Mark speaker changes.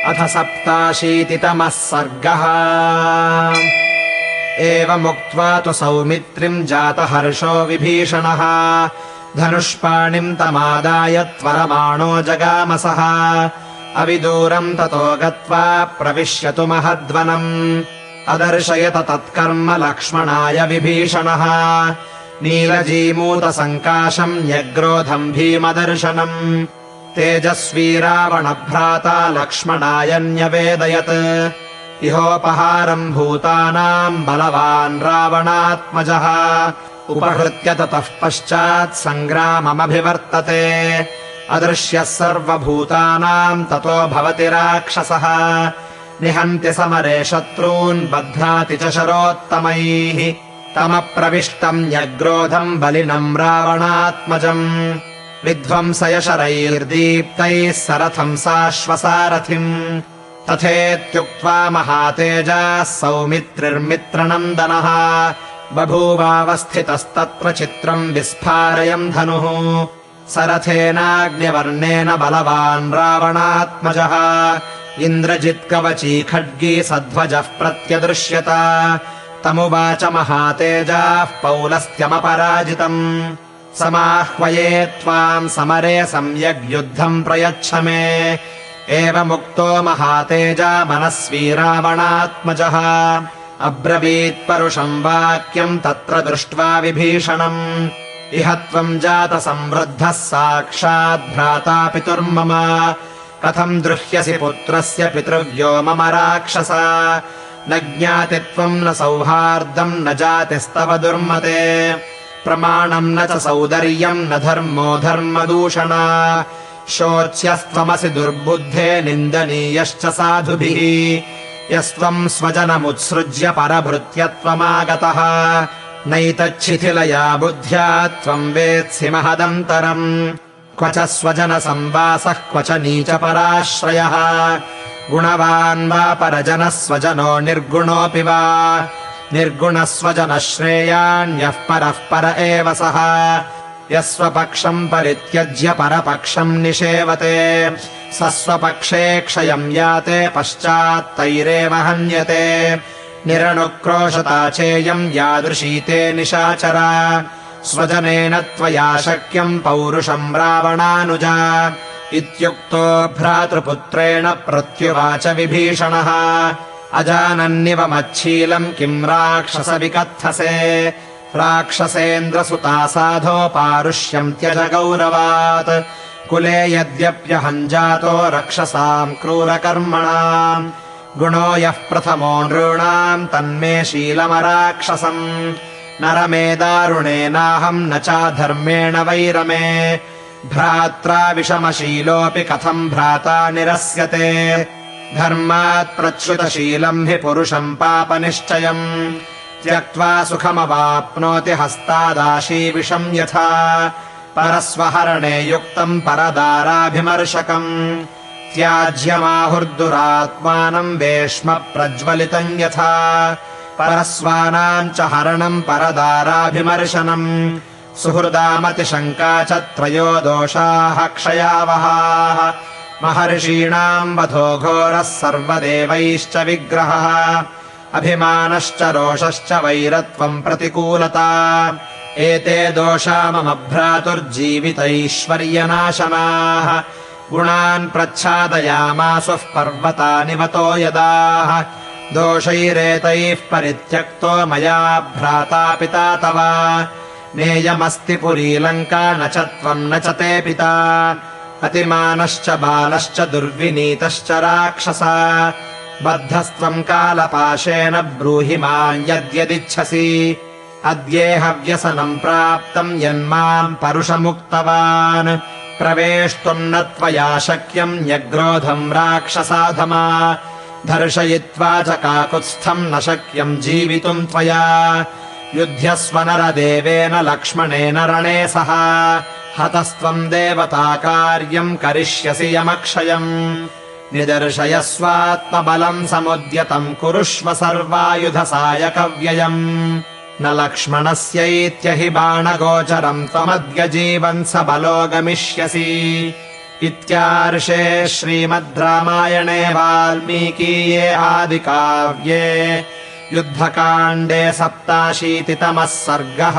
Speaker 1: अथ 87तमः सर्गः। एवमुक्त्वा तु सौमित्रिम् जातहर्षो विभीषणः धनुष्पाणिम् तमादाय त्वरमाणो जगामसः। अविदूरम् ततो गत्वा प्रविश्यतु महद्वनम् अदर्शयत तत्कर्म लक्ष्मणाय विभीषणः। नीलजीमूतसङ्काशम् न्यग्रोधम् भीमदर्शनम् तेजस्वी रावणभ्राता लक्ष्मणाय न्यवेदयत्। इहोपहारम् भूतानाम् बलवान् रावणात्मजः उपहृत्य ततः पश्चात् सङ्ग्राममभिवर्तते। अदृश्यः सर्वभूतानाम् ततो भवति राक्षसः निहन्ति समरे शत्रून् बध्नाति च शरोत्तमैः। तमप्रविष्टम् न्यग्रोधम् बलिनम् रावणात्मजम् विध्वंसयशरैर्दीप्तैः सरथम् साश्वसारथिम्। तथेत्युक्त्वा महातेजाः सौमित्रिर्मित्रनन्दनः बभूवावस्थितस्तत्र चित्रम् विस्फारयम् धनुः। सरथेनाग्निवर्णेन बलवान् रावणात्मजः इन्द्रजित्कवची खड्गी सध्वजः प्रत्यदृश्यत। तमुवाच महातेजाः पौलस्त्यमपराजितम् समाह्वये त्वाम् समरे सम्यग्युद्धम् प्रयच्छ मे। एवमुक्तो महातेजा मनस्वी रावणात्मजः अब्रवीत्परुषम् वाक्यम् तत्र दृष्ट्वा विभीषणम्। इह त्वम् जातसंवृद्धः साक्षाद्भ्राता पितुर्मम कथम् दृह्यसि पुत्रस्य पितृव्यो मम राक्षस। न ज्ञाति त्वम् न सौहार्दम् न जातिस्तव दुर्मते प्रमाणम् न च सौदर्यम् न धर्मो धर्मदूषणा। शोच्यस्त्वमसि दुर्बुद्धे निन्दनीयश्च साधुभिः यस्त्वम् स्वजनमुत्सृज्य परभृत्यत्वमागतः। नैतच्छिथिलया बुद्ध्या त्वम् वेत्सि महदन्तरम् क्व च स्वजनसंवासः क्व च नीचपराश्रयः। गुणवान् वा परजनः स्वजनो निर्गुणोऽपि वा निर्गुणः स्वजनः श्रेयान्यः परः पर एव सः। यस्वपक्षम् परित्यज्य परपक्षम् निषेवते स स्वपक्षे क्षयम् याते पश्चात्तैरेव हन्यते। निरनुक्रोशता चेयम् यादृशी ते निशाचरा स्वजनेन त्वया शक्यम् पौरुषम् रावणानुजा। इत्युक्तो भ्रातृपुत्रेण प्रत्युवाच विभीषणः अजानन्निव मच्छीलम् किम् राक्षस विकत्थसे। राक्षसेन्द्रसुता साधो पारुष्यम् त्यज गौरवात् कुले यद्यप्यहम् जातो रक्षसाम् क्रूरकर्मणाम्। गुणो यः प्रथमो नॄणाम् तन्मे शीलमराक्षसम्। नरमे दारुणेनाहम् न चाधर्मेण वैरमे भ्रात्रा विषमशीलोऽपि कथम् भ्राता निरस्यते। धर्मात् प्रच्युतशीलम् हि पुरुषम् पापनिश्चयम् त्यक्त्वा सुखमवाप्नोति हस्तादाशीविषम् यथा। परस्वहरणे युक्तम् परदाराभिमर्शकम् त्याज्यमाहुर्दुरात्मानम् वेश्म प्रज्वलितम् यथा। परस्वानाम् च हरणम् परदाराभिमर्शनम् सुहृदामतिशङ्का च त्रयो दोषाः क्षयावहाः। महर्षीणाम् वधो घोरः सर्वदेवैश्च विग्रहः अभिमानश्च रोषश्च वैरत्वम् प्रतिकूलता। एते दोषा मम भ्रातुर्जीवितैश्वर्यनाशनाः। गुणान् प्रच्छादयामासुः पर्वतानिवतो यदाः दोषैरेतैः परित्यक्तो मया भ्राता पिता तव। नेयमस्ति पुरी लङ्का न च त्वम् न च ते पिता। अतिमानश्च बालश्च दुर्विनीतश्च राक्षस बद्धस्त्वम् कालपाशेन ब्रूहि माम् यद्यदिच्छसि। अद्येह व्यसनम् प्राप्तम् यन्माम् परुषमुक्तवान् प्रवेष्टुम् न त्वया शक्यम् न्यग्रोधम् राक्षसाधमा। धर्षयित्वा च काकुत्स्थम् न शक्यम् जीवितुम् त्वया। युध्यस्व नरदेवेन लक्ष्मणेन रणे सह हतस्त्वम् देवताकार्यम् करिष्यसि यमक्षयम्। निदर्शयस्वात्मबलम् समुद्यतम् कुरुष्व सर्वायुधसायकव्ययम्। न लक्ष्मणस्यैत्यहि बाणगोचरम् त्वमद्य जीवन् स बलो गमिष्यसि। इत्यार्षे श्रीमद् रामायणे वाल्मीकीये आदिकाव्ये युद्धकाण्डे 87तमः सर्गः।